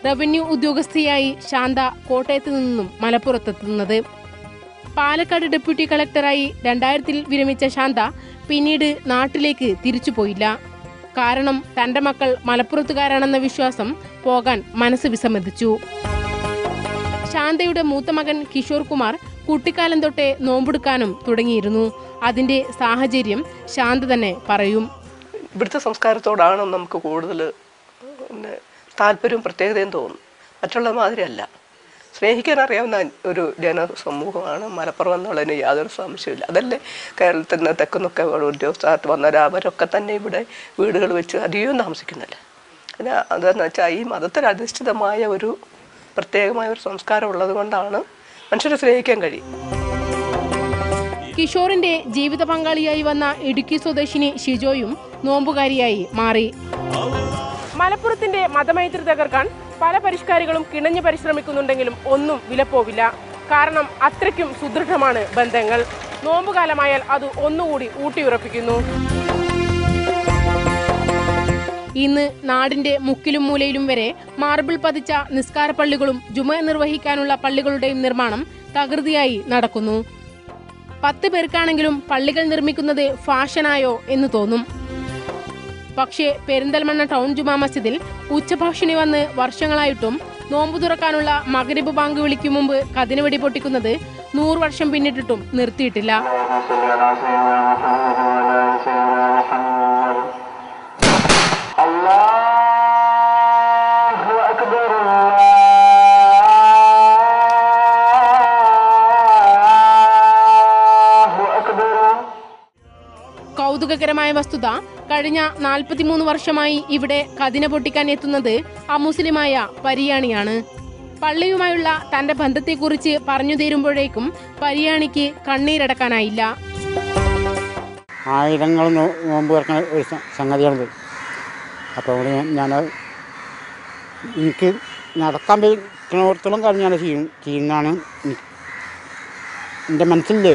Revenue ഉദ്യോഗസ്ഥയായി Shantha കോട്ടയത്ത് നിന്നും മലപ്പുറത്തെത്തുന്നത്. Palakkad deputy കളക്ടറായി 2000-ൽ വിരമിച്ച ശാന്ത പിന്നീട് നാട്ടിലേക്ക് തിരിച്ചുപോയില്ല. കാരണം തന്റെ മക്കൾ മലപ്പുറത്തുകാരാണെന്ന വിശ്വാസം പോകാൻ മനസ്സ് വിസമ്മതിച്ചു. ശാന്തയുടെ മൂത്ത മകൻ കിഷോർ കുമാർ കുട്ടിക്കാലം തൊട്ടേ നോമ്പെടുക്കാനും തുടങ്ങിയിരുന്നു. അതിന്റെ സാഹചര്യം ശാന്ത തന്നെ പറയും. ഇവിടുത്തെ സംസ്കാരത്തോടാണ് നമുക്ക് കൂടുതൽ താല്പര്യവും പ്രത്യേകതയും തോന്നും. മറ്റുള്ള മാതിരിയല്ല. സ്നേഹിക്കാൻ അറിയാവുന്ന ഒരു ജനസമൂഹമാണ് മലപ്പുറം എന്നുള്ളതിന് യാതൊരു സംശയമില്ല. അതല്ലേ കേരളത്തിൽ നിന്ന് തെക്കുന്നൊക്കെ ഉദ്യോഗസ്ഥർ വന്നാൽ അവരൊക്കെ തന്നെ ഇവിടെ വീടുകൾ വെച്ച് അധികവും താമസിക്കുന്നില്ല. പിന്നെ അതെന്ന് വെച്ചാൽ ഈ മതത്തിലധിഷ്ഠിതമായ ഒരു പ്രത്യേകമായ ഒരു സംസ്കാരം ഉള്ളത് കൊണ്ടാണ് മനുഷ്യരെ സ്നേഹിക്കാൻ കഴിയും. കിഷോറിന്റെ ജീവിത പങ്കാളിയായി വന്ന ഇടുക്കി സ്വദേശിനി ഷിജോയും നോമ്പുകാരിയായി മാറി. മലപ്പുറത്തിന്റെ മതമൈത്രി തകർക്കാൻ പല പരിഷ്കാരികളും കിണഞ്ഞു പരിശ്രമിക്കുന്നുണ്ടെങ്കിലും ഒന്നും വിലപ്പോവില്ല. കാരണം അത്രയ്ക്കും സുദൃഢമാണ് ബന്ധങ്ങൾ. നോമ്പുകാലമായാൽ അത് ഒന്നുകൂടി ഊട്ടിയുറപ്പിക്കുന്നു. ഇന്ന് നാടിന്റെ മുക്കിലും മൂലയിലും വരെ മാർബിൾ പതിച്ച നിസ്കാര പള്ളികളും ജുമ നിർവഹിക്കാനുള്ള പള്ളികളുടെയും നിർമ്മാണം തകൃതിയായി നടക്കുന്നു. 10 പേർക്കാണെങ്കിലും പള്ളികൾ നിർമ്മിക്കുന്നത് ഫാഷനായോ എന്ന് തോന്നും. പക്ഷേ പെരിന്തൽമണ്ണ ടൗൺ ജുമാ മസ്ജിദിൽ ഉച്ചഭാഷിണി വന്ന് വർഷങ്ങളായിട്ടും നോമ്പു തുറക്കാനുള്ള മഗ്രിബ് ബാങ്ക് വിളിക്കും മുമ്പ് കതിനവെടി പൊട്ടിക്കുന്നത് 100 വർഷം പിന്നിട്ടിട്ടും നിർത്തിയിട്ടില്ല. കൗതുകകരമായ വസ്തുത, കഴിഞ്ഞ 43 വർഷമായി ഇവിടെ കതിന പൊട്ടിക്കാൻ എത്തുന്നത് അമുസ്ലിമായ പരിയാണിയാണ്. പള്ളിയുമായുള്ള തന്റെ ബന്ധത്തെക്കുറിച്ച് പറഞ്ഞു തീരുമ്പോഴേക്കും പരിയാണിക്ക് കണ്ണീരടക്കാനായില്ല. ആയിരങ്ങൾ നോമ്പ് തുറക്കുന്ന ഒരു സംഗതിയാണിത്. അപ്പോൾ ഞാൻ എനിക്ക് നടക്കാൻ പറ്റുന്നിടത്തോളം കാര്യം ഞാൻ ചെയ്യുന്നതാണ് എൻ്റെ മനസ്സിൽ.